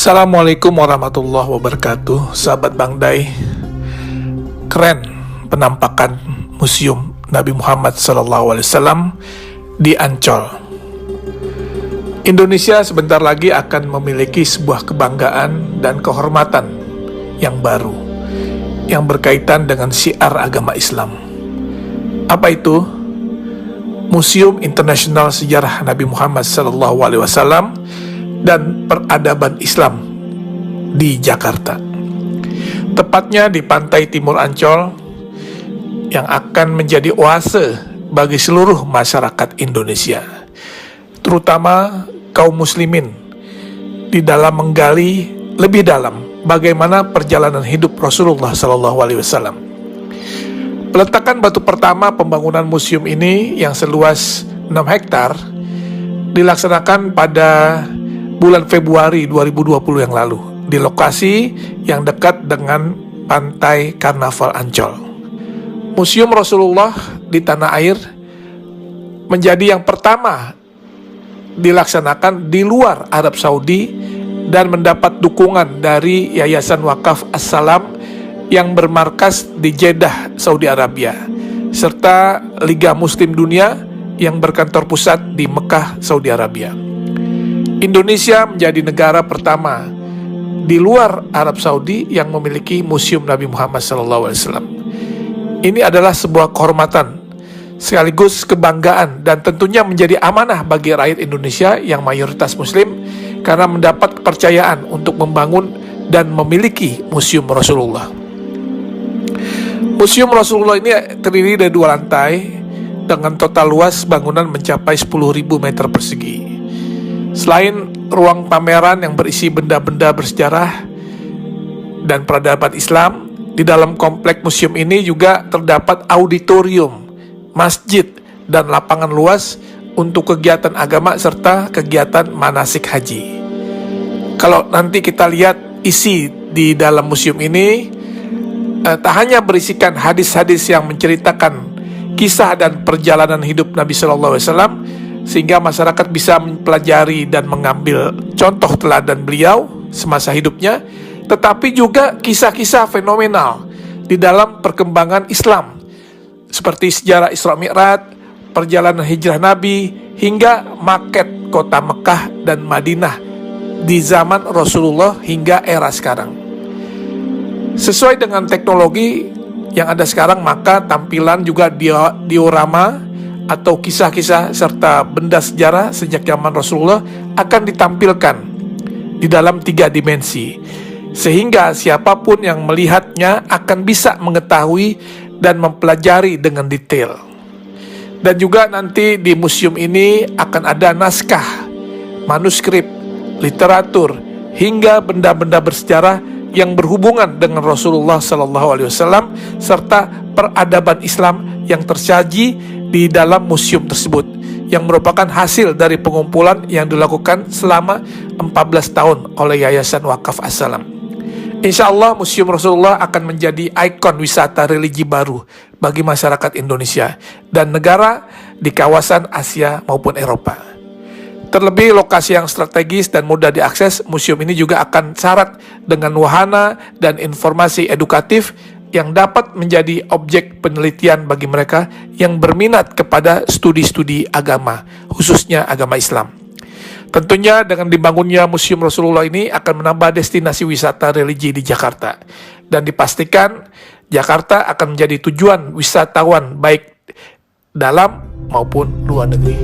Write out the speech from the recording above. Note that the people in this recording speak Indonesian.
Assalamualaikum warahmatullahi wabarakatuh. Sahabat Bang Dai, keren penampakan Museum Nabi Muhammad SAW di Ancol. Indonesia sebentar lagi akan memiliki sebuah kebanggaan dan kehormatan yang baru yang berkaitan dengan syiar agama Islam. Apa itu? Museum Internasional Sejarah Nabi Muhammad SAW dan Peradaban Islam di Jakarta, tepatnya di pantai timur Ancol, yang akan menjadi oase bagi seluruh masyarakat Indonesia, terutama kaum muslimin, di dalam menggali lebih dalam bagaimana perjalanan hidup Rasulullah SAW. Peletakan batu pertama pembangunan museum ini yang seluas 6 hektar dilaksanakan pada bulan Februari 2020 yang lalu di lokasi yang dekat dengan pantai Karnaval Ancol. Museum Rasulullah di tanah air menjadi yang pertama dilaksanakan di luar Arab Saudi dan mendapat dukungan dari Yayasan Wakaf As-Salam yang bermarkas di Jeddah, Saudi Arabia, serta Liga Muslim Dunia yang berkantor pusat di Mekah, Saudi Arabia. Indonesia menjadi negara pertama di luar Arab Saudi yang memiliki Museum Nabi Muhammad SAW. Ini adalah sebuah kehormatan sekaligus kebanggaan dan tentunya menjadi amanah bagi rakyat Indonesia yang mayoritas Muslim karena mendapat kepercayaan untuk membangun dan memiliki Museum Rasulullah. Museum Rasulullah ini terdiri dari 2 lantai dengan total luas bangunan mencapai 10.000 meter persegi. Selain ruang pameran yang berisi benda-benda bersejarah dan peradaban Islam, di dalam komplek museum ini juga terdapat auditorium, masjid, dan lapangan luas untuk kegiatan agama serta kegiatan manasik haji. Kalau nanti kita lihat isi di dalam museum ini, tak hanya berisikan hadis-hadis yang menceritakan kisah dan perjalanan hidup Nabi SAW, sehingga masyarakat bisa mempelajari dan mengambil contoh teladan beliau semasa hidupnya, tetapi juga kisah-kisah fenomenal di dalam perkembangan Islam, seperti sejarah Isra Mi'raj, perjalanan hijrah Nabi, hingga maket kota Mekah dan Madinah di zaman Rasulullah hingga era sekarang. Sesuai dengan teknologi yang ada sekarang, maka tampilan juga diorama atau kisah-kisah serta benda sejarah sejak zaman Rasulullah akan ditampilkan di dalam 3 dimensi, sehingga siapapun yang melihatnya akan bisa mengetahui dan mempelajari dengan detail. Dan juga nanti di museum ini akan ada naskah, manuskrip, literatur, hingga benda-benda bersejarah yang berhubungan dengan Rasulullah SAW serta peradaban Islam yang tersaji di dalam museum tersebut, yang merupakan hasil dari pengumpulan yang dilakukan selama 14 tahun oleh Yayasan Wakaf As-Salam. Insya Allah Museum Rasulullah akan menjadi ikon wisata religi baru bagi masyarakat Indonesia dan negara di kawasan Asia maupun Eropa. Terlebih lokasi yang strategis dan mudah diakses, museum ini juga akan syarat dengan wahana dan informasi edukatif yang dapat menjadi objek penelitian bagi mereka yang berminat kepada studi-studi agama, khususnya agama Islam. Tentunya dengan dibangunnya Museum Rasulullah ini akan menambah destinasi wisata religi di Jakarta, dan dipastikan Jakarta akan menjadi tujuan wisatawan baik dalam maupun luar negeri.